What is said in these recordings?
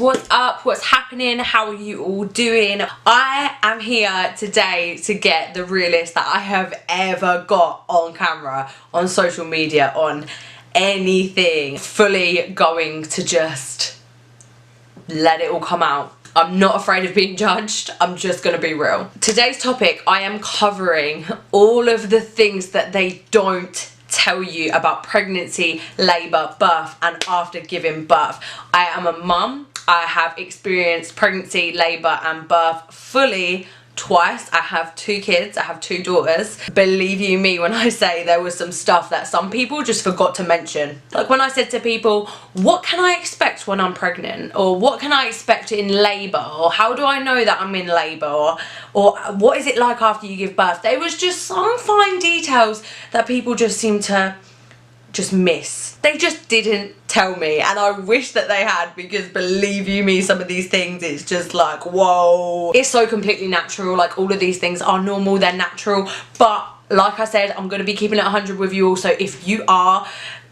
what's up, what's happening, how are you all doing? I am here today to get the realest that I have ever got on camera, on social media, on anything. Fully going to just let it all come out. I'm not afraid of being judged, I'm just gonna be real. Today's topic, I am covering all of the things that they don't tell you about pregnancy, labour, birth and after giving birth. I am a mum. I have experienced pregnancy, labour and birth fully twice. I have 2 kids, I have 2 daughters. Believe you me when I say there was some stuff that some people just forgot to mention. Like when I said to people, what can I expect when I'm pregnant? Or what can I expect in labour? Or how do I know that I'm in labour? Or what is it like after you give birth? There was just some fine details that people just seem to just miss. They just didn't tell me, and I wish that they had, because believe you me, some of these things, it's just like, whoa. It's so completely natural. Like all of these things are normal, they're natural, but like I said, I'm gonna be keeping it 100 with you all. So if you are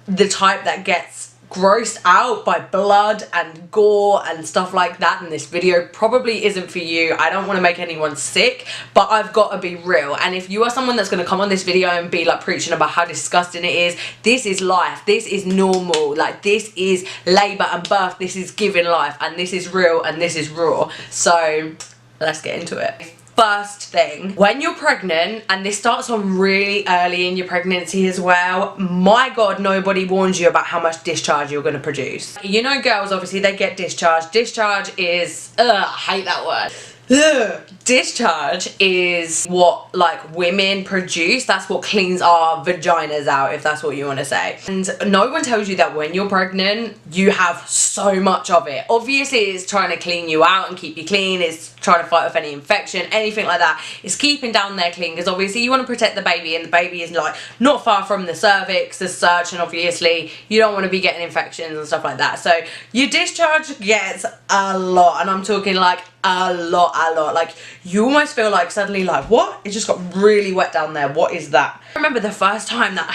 the type that gets grossed out by blood and gore and stuff like that, and this video probably isn't for you. I don't want to make anyone sick, but I've got to be real. And if you are someone that's going to come on this video and be like preaching about how disgusting it is, this is life, this is normal, like this is labour and birth, this is giving life, and this is real and this is raw. So let's get into it. First thing, when you're pregnant, and this starts on really early in your pregnancy as well, my god, nobody warns you about how much discharge you're going to produce. You know, girls, obviously they get discharge. Discharge is, I hate that word. Ugh. Discharge is what like women produce. That's what cleans our vaginas out, if that's what you want to say. And no one tells you that when you're pregnant you have so much of it. Obviously it's trying to clean you out and keep you clean, it's trying to fight off any infection, anything like that. It's keeping down there clean, because obviously you want to protect the baby, and the baby is like not far from the cervix as such, and obviously you don't want to be getting infections and stuff like that. So your discharge gets a lot, and I'm talking like a lot. Like you almost feel like suddenly like, what? It just got really wet down there. What is that? I remember the first time that I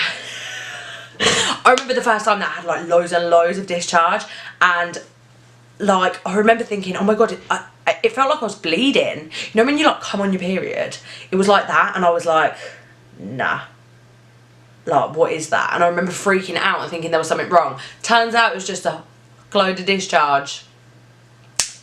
had like loads and loads of discharge, and like I remember thinking, oh my god, it felt like I was bleeding. You know when you like come on your period? It was like that, and I was like, nah. Like, what is that? And I remember freaking out and thinking there was something wrong. Turns out it was just a load of discharge.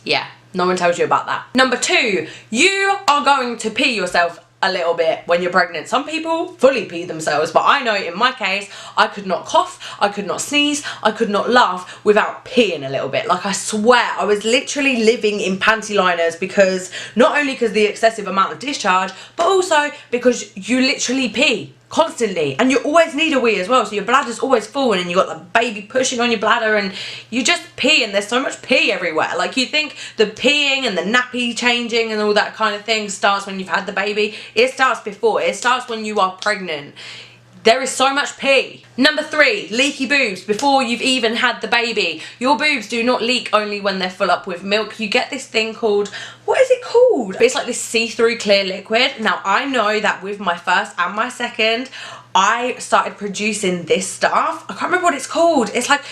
Yeah. No one tells you about that. Number 2, you are going to pee yourself a little bit when you're pregnant. Some people fully pee themselves, but I know in my case, I could not cough, I could not sneeze, I could not laugh without peeing a little bit. Like I swear, I was literally living in panty liners, because not only because the excessive amount of discharge, but also because you literally pee constantly, and you always need a wee as well, so your bladder's always full, and you got the baby pushing on your bladder, and you just pee, and there's so much pee everywhere. Like you think the peeing and the nappy changing and all that kind of thing starts when you've had the baby. It starts before. It starts when you are pregnant. There is so much pee. Number 3, leaky boobs before you've even had the baby. Your boobs do not leak only when they're full up with milk. You get this thing called, what is it called? It's like this see-through clear liquid. Now I know that with my first and my second, I started producing this stuff. I can't remember what it's called. It's like,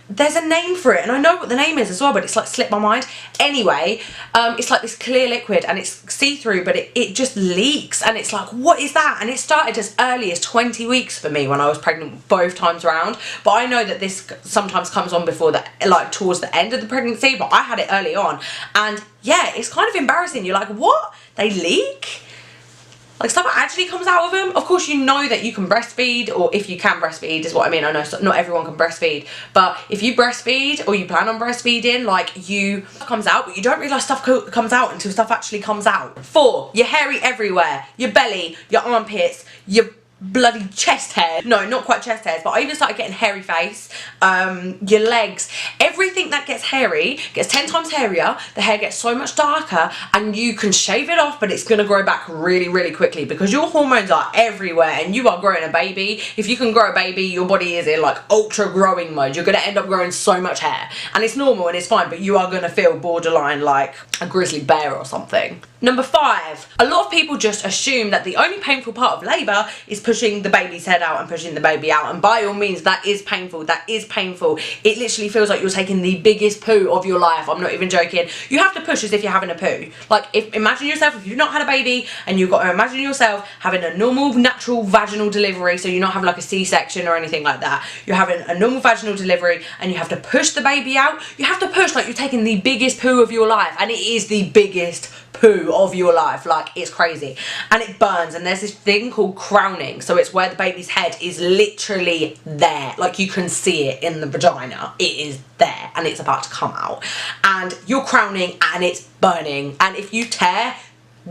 there's a name for it, and I know what the name is as well, but it's like slipped my mind. Anyway, it's like this clear liquid, and it's see-through, but it just leaks, and it's like, what is that? And it started as early as 20 weeks for me when I was pregnant both times around. But I know that this sometimes comes on before the, like towards the end of the pregnancy, but I had it early on, and yeah, it's kind of embarrassing. You're like, what? They leak? Like stuff actually comes out of them. Of course you know that you can breastfeed, or if you can breastfeed is what I mean. I know not everyone can breastfeed, but if you breastfeed or you plan on breastfeeding, like you comes out, but you don't realise stuff comes out until stuff actually comes out. 4, you're hairy everywhere. Your belly, your armpits, your bloody chest hair. No, not quite chest hairs, but I even started getting hairy face, your legs, everything that gets hairy gets 10 times hairier. The hair gets so much darker, and you can shave it off, but it's gonna grow back really, really quickly, because your hormones are everywhere, and you are growing a baby. If you can grow a baby, your body is in like ultra growing mode. You're gonna end up growing so much hair, and it's normal and it's fine, but you are gonna feel borderline like a grizzly bear or something. Number 5, a lot of people just assume that the only painful part of labour is pushing the baby's head out and pushing the baby out, and by all means that is painful, It literally feels like you're taking the biggest poo of your life. I'm not even joking. You have to push as if you're having a poo. Like, imagine yourself, if you've not had a baby, and you've got to imagine yourself having a normal natural vaginal delivery, so you're not having like a C-section or anything like that. You're having a normal vaginal delivery and you have to push the baby out. You have to push like you're taking the biggest poo of your life, and it is the biggest poo of your life. Like, it's crazy, and it burns, and there's this thing called crowning, so it's where the baby's head is literally there, like you can see it in the vagina, it is there and it's about to come out, and you're crowning and it's burning, and if you tear,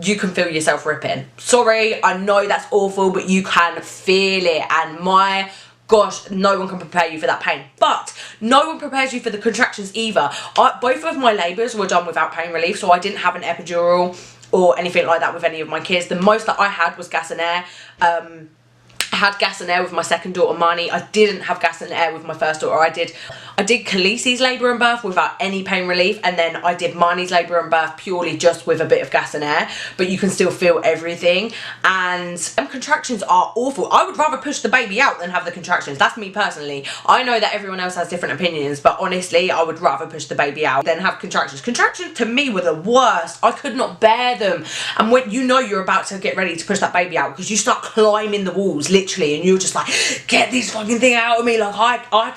you can feel yourself ripping. Sorry, I know that's awful, but you can feel it, and my gosh, no one can prepare you for that pain. But no one prepares you for the contractions either. Both of my labours were done without pain relief, so I didn't have an epidural or anything like that with any of my kids. The most that I had was gas and air. I had gas and air with my second daughter, Marnie. I didn't have gas and air with my first daughter. I did Khaleesi's labour and birth without any pain relief, and then I did Marnie's labour and birth purely just with a bit of gas and air, but you can still feel everything, and contractions are awful. I would rather push the baby out than have the contractions. That's me personally. I know that everyone else has different opinions, but honestly, I would rather push the baby out than have contractions. Contractions to me were the worst. I could not bear them, and when you know you're about to get ready to push that baby out, because you start climbing the walls, literally, and you're just like, get this fucking thing out of me. Like, I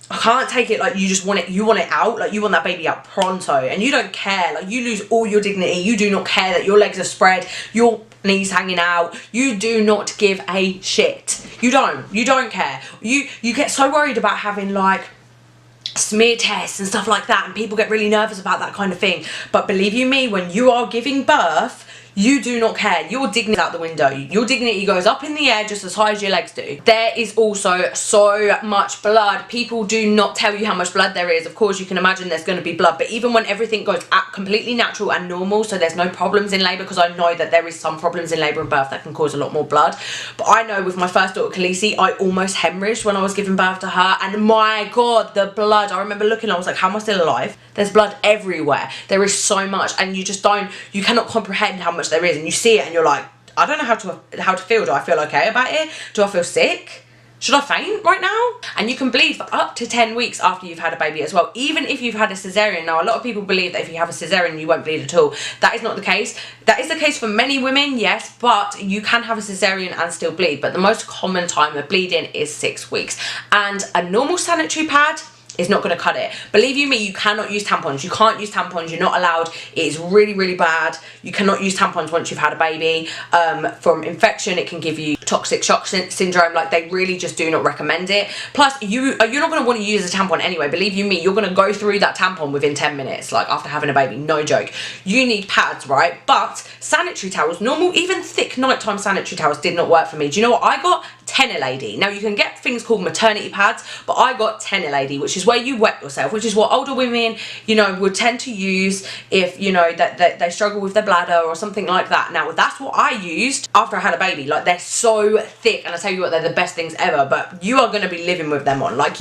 can't take it. Like, you just want it, you want it out, like you want that baby out pronto, and you don't care. Like, you lose all your dignity. You do not care that your legs are spread, your knees hanging out. You do not give a shit. You don't care. You get so worried about having like smear tests and stuff like that, and people get really nervous about that kind of thing, but believe you me, when you are giving birth, you do not care. Your dignity is out the window. Your dignity goes up in the air just as high as your legs do. There is also so much blood. People do not tell you how much blood there is. Of course, you can imagine there's going to be blood, but even when everything goes completely natural and normal, so there's no problems in labour, because I know that there is some problems in labour and birth that can cause a lot more blood. But I know with my first daughter, Khaleesi, I almost hemorrhaged when I was giving birth to her, and my God, the blood. I remember looking, I was like, how am I still alive? There's blood everywhere. There is so much, and you cannot comprehend how much there is, and you see it and you're like, I don't know how to feel. Do I feel okay about it? Do I feel sick? Should I faint right now? And you can bleed for up to 10 weeks after you've had a baby as well, even if you've had a cesarean. Now, a lot of people believe that if you have a cesarean you won't bleed at all. That is not the case. That is the case for many women, yes, but you can have a cesarean and still bleed, but the most common time of bleeding is 6 weeks, and a normal sanitary pad is not going to cut it. Believe you me, you cannot use tampons. You can't use tampons. You're not allowed. It is really, really bad. You cannot use tampons once you've had a baby. From infection, it can give you toxic shock syndrome. Like, they really just do not recommend it. Plus, you're not going to want to use a tampon anyway. Believe you me, you're going to go through that tampon within 10 minutes, like after having a baby. No joke. You need pads, right? But sanitary towels, normal, even thick nighttime sanitary towels did not work for me. Do you know what I got? Tenor Lady. Now, you can get things called maternity pads, but I got Tenor Lady, which is where you wet yourself, which is what older women, you know, would tend to use if, you know, that they struggle with their bladder or something like that. Now, that's what I used after I had a baby. Like, they're so thick, and I tell you what, they're the best things ever, but you are going to be living with them on. Like,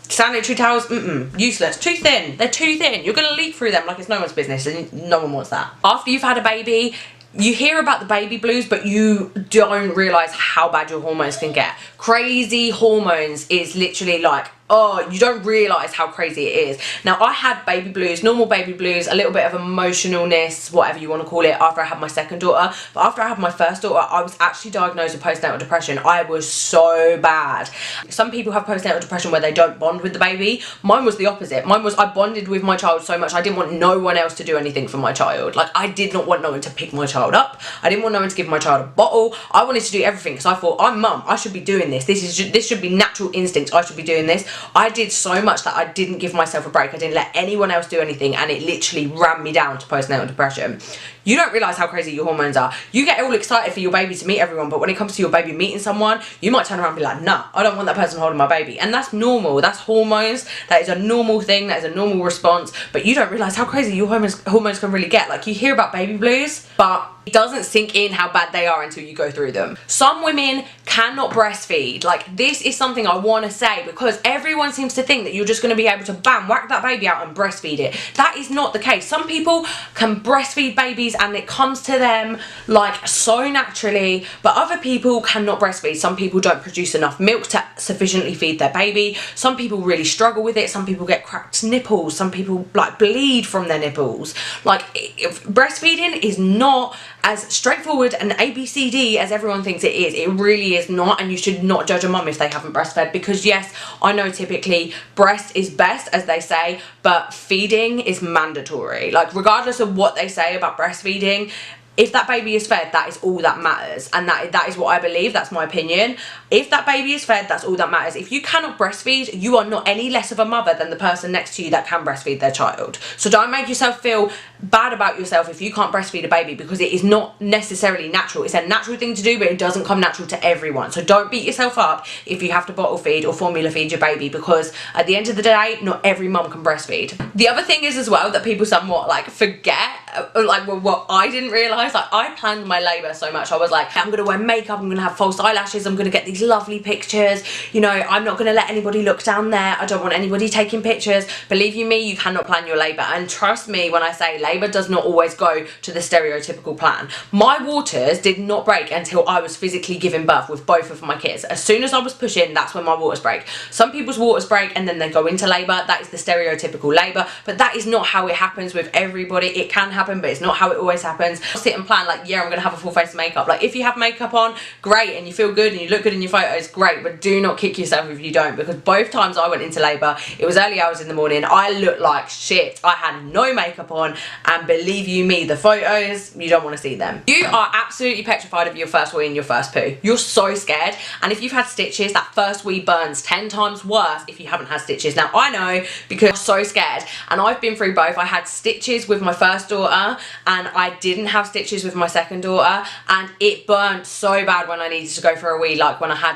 sanitary towels, useless, too thin. They're too thin. You're going to leak through them like it's no one's business, and no one wants that. After you've had a baby, you hear about the baby blues, but you don't realise how bad your hormones can get. Crazy hormones is literally like, oh, you don't realise how crazy it is. Now, I had baby blues, normal baby blues, a little bit of emotionalness, whatever you want to call it, after I had my second daughter. But after I had my first daughter, I was actually diagnosed with postnatal depression. I was so bad. Some people have postnatal depression where they don't bond with the baby. Mine was the opposite. Mine was, I bonded with my child so much, I didn't want no one else to do anything for my child. Like, I did not want no one to pick my child up. I didn't want no one to give my child a bottle. I wanted to do everything, because I thought, I'm mum, I should be doing this. This should be natural instinct. I should be doing this. I did so much that I didn't give myself a break. I didn't let anyone else do anything, and it literally ran me down to postnatal depression. You don't realise how crazy your hormones are. You get all excited for your baby to meet everyone, but when it comes to your baby meeting someone, you might turn around and be like, nah, I don't want that person holding my baby. And that's normal. That's hormones. That is a normal thing. That is a normal response. But you don't realise how crazy your hormones can really get. Like, you hear about baby blues, but It doesn't sink in how bad they are until you go through them. Some women cannot breastfeed. Like, this is something I want to say, because everyone seems to think that you're just going to be able to bam, whack that baby out and breastfeed it. That is not the case. Some people can breastfeed babies and it comes to them like so naturally, but other people cannot breastfeed. Some people don't produce enough milk to sufficiently feed their baby. Some people really struggle with it. Some people get cracked nipples. Some people like bleed from their nipples. Like, breastfeeding is not as straightforward and ABCD as everyone thinks it is. It really is not, and you should not judge a mum if they haven't breastfed, because yes, I know typically breast is best, as they say, but feeding is mandatory. Like, regardless of what they say about breastfeeding, if that baby is fed, that is all that matters, and that is what I believe. That's my opinion. If that baby is fed, that's all that matters. If you cannot breastfeed, you are not any less of a mother than the person next to you that can breastfeed their child. So don't make yourself feel bad about yourself if you can't breastfeed a baby, because it is not necessarily natural. It's a natural thing to do, but it doesn't come natural to everyone. So don't beat yourself up if you have to bottle feed or formula feed your baby, because at the end of the day, not every mum can breastfeed. The other thing is as well that people somewhat like forget, like what I didn't realise. Like, I planned my labour so much. I was like, I'm gonna wear makeup, I'm gonna have false eyelashes, I'm gonna get these lovely pictures, you know, I'm not gonna let anybody look down there, I don't want anybody taking pictures. Believe you me, you cannot plan your labour, and trust me when I say labour does not always go to the stereotypical plan. My waters did not break until I was physically giving birth with both of my kids. As soon as I was pushing, that's when my waters break. Some people's waters break and then they go into labour. That is the stereotypical labour, but that is not how it happens with everybody. It can happen, but it's not how it always happens. Sit and plan like, yeah, I'm gonna have a full face of makeup. Like, if you have makeup on, great, and you feel good and you look good in your photos, great, but do not kick yourself if you don't, because both times I went into labour, it was early hours in the morning, I looked like shit. I had no makeup on, and believe you me, the photos, you don't want to see them. You are absolutely petrified of your first wee and your first poo. You're so scared, and if you've had stitches, that first wee burns 10 times worse if you haven't had stitches. Now, I know, because I'm so scared, and I've been through both. I had stitches with my first daughter, and I didn't have stitches with my second daughter, and it burned so bad when I needed to go for a wee, like when I hadn't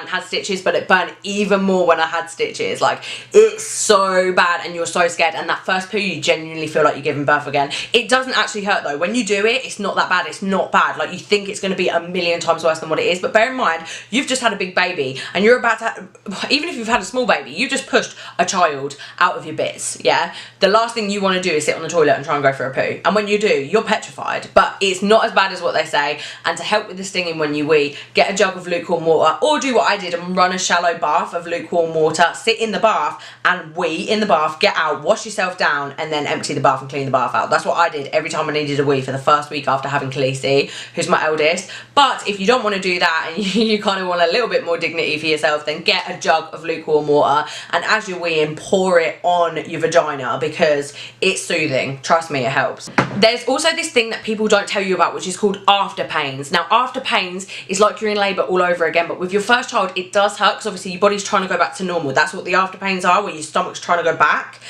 had stitches, but it burned even more when I had stitches. Like, it's so bad, and you're so scared, and that first poo, you genuinely feel like you're giving birth again. It doesn't actually hurt though. When you do it, it's not that bad. It's not bad. Like, you think it's going to be a million times worse than what it is, but bear in mind, you've just had a big baby, and you're about to, even if you've had a small baby, you've just pushed a child out of your bits, yeah? The last thing you want to do is sit on the toilet and try and go for a poo, and when you do, you're petrified, but it's not as bad as what they say. And to help with the stinging when you wee, get a jug of lukewarm water, or do what I did and run a shallow bath of lukewarm water, sit in the bath and wee in the bath, get out, wash yourself down, and then empty the bath and clean the bath out. That's what I did every time I needed a wee for the first week after having Khaleesi, who's my eldest. But if you don't want to do that and you kind of want a little bit more dignity for yourself, then get a jug of lukewarm water, and as you're weeing, pour it on your vagina, because it's soothing. Trust me, it helps. There's also this thing that people don't tell you about, which is called after pains. Now, after pains is like you're in labour all over again, but with your first child, it does hurt, because obviously your body's trying to go back to normal. That's what the after pains are, where your stomach's trying to go back.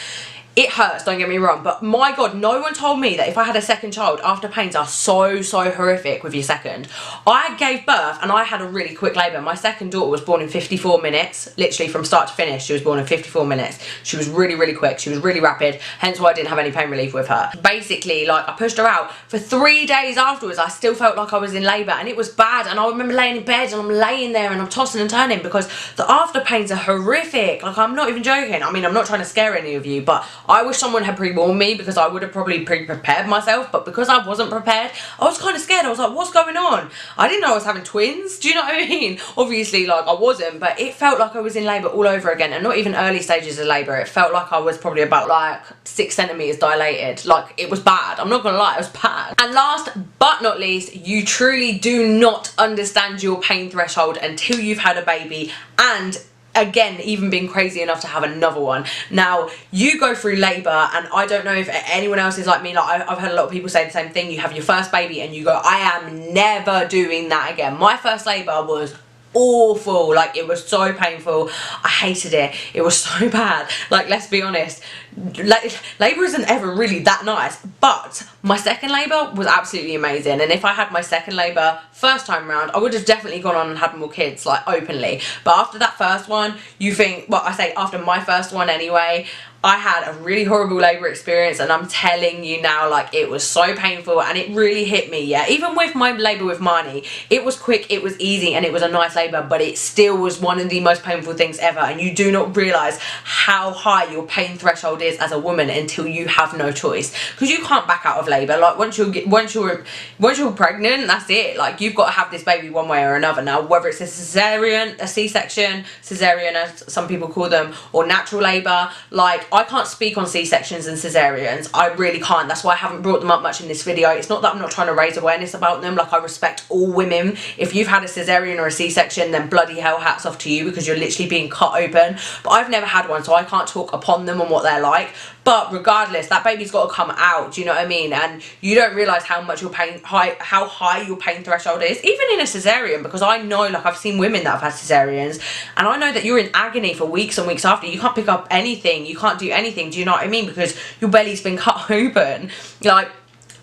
It hurts, don't get me wrong, but my God, no one told me that if I had a second child, after pains are so horrific with your second. I gave birth and I had a really quick labour. My second daughter was born in 54 minutes, literally from start to finish. She was born in 54 minutes. She was really quick. She was really rapid, hence why I didn't have any pain relief with her. Basically, like, I pushed her out. For 3 days afterwards, I still felt like I was in labour, and it was bad. And I remember laying in bed and I'm laying there and I'm tossing and turning, because the after pains are horrific. Like, I'm not even joking. I mean, I'm not trying to scare any of you, but I wish someone had pre-warned me, because I would have probably pre-prepared myself, but because I wasn't prepared, I was kind of scared. I was like, what's going on? I didn't know I was having twins. Do you know what I mean? Obviously, like, I wasn't, but it felt like I was in labour all over again, and not even early stages of labour. It felt like I was probably about like 6 centimetres dilated. Like, it was bad. I'm not gonna lie, it was bad. And last but not least, you truly do not understand your pain threshold until you've had a baby, and again, even being crazy enough to have another one. Now, you go through labour, and I don't know if anyone else is like me. Like, I've heard a lot of people say the same thing. You have your first baby and you go, I am never doing that again. My first labour was awful. Like, it was so painful. I hated it. It was so bad. Like, let's be honest, labour isn't ever really that nice, but my second labour was absolutely amazing. And if I had my second labour first time round, I would have definitely gone on and had more kids, like, openly. But after that first one, you think, well, I say after my first one anyway, I had a really horrible labour experience, and I'm telling you now, like, it was so painful and it really hit me, yeah. Even with my labour with Marnie, it was quick, it was easy, and it was a nice labour, but it still was one of the most painful things ever, and you do not realise how high your pain threshold is as a woman until you have no choice, because you can't back out of labour. Like, once you're pregnant, that's it. Like, you've got to have this baby one way or another. Now, whether it's a cesarean, a C-section, cesarean as some people call them, or natural labour, like, I can't speak on C-sections and cesareans. I really can't. That's why I haven't brought them up much in this video. It's not that I'm not trying to raise awareness about them. Like, I respect all women. If you've had a cesarean or a C-section, then bloody hell, hats off to you, because you're literally being cut open. But I've never had one, so I can't talk upon them and what they're like. But regardless, that baby's got to come out, do you know what I mean? And you don't realise how much your pain, how high your pain threshold is, even in a cesarean, because I know, like, I've seen women that have had cesareans, and I know that you're in agony for weeks and weeks after. You can't pick up anything, you can't do anything, do you know what I mean? Because your belly's been cut open. Like,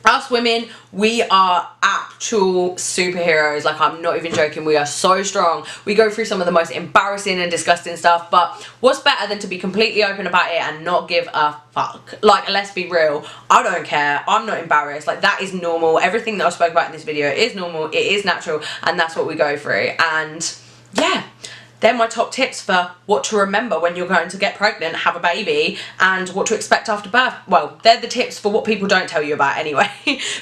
us women, we are actual superheroes. Like, I'm not even joking, we are so strong. We go through some of the most embarrassing and disgusting stuff, but what's better than to be completely open about it and not give a fuck? Like, let's be real, I don't care, I'm not embarrassed. Like, that is normal. Everything that I spoke about in this video is normal, it is natural, and that's what we go through. And yeah, they're my top tips for what to remember when you're going to get pregnant, have a baby, and what to expect after birth. Well, they're the tips for what people don't tell you about anyway,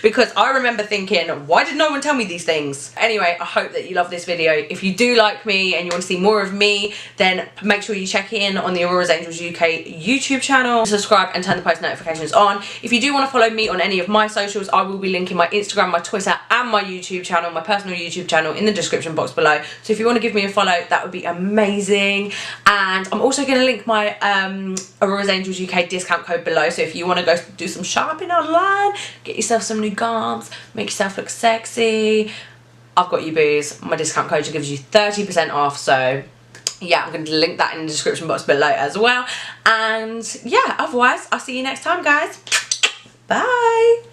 because I remember thinking, why did no one tell me these things? Anyway, I hope that you love this video. If you do like me and you want to see more of me, then make sure you check in on the Auroras Angels UK YouTube channel, subscribe and turn the post notifications on. If you do want to follow me on any of my socials, I will be linking my Instagram, my Twitter, and my YouTube channel, my personal YouTube channel, in the description box below. So if you want to give me a follow, that would be amazing. And I'm also going to link my Auroras Angels UK discount code below, so if you want to go do some shopping online, get yourself some new garms, make yourself look sexy, I've got you booze. My discount code gives you 30% off, so yeah, I'm going to link that in the description box below as well. And yeah, otherwise, I'll see you next time, guys. Bye.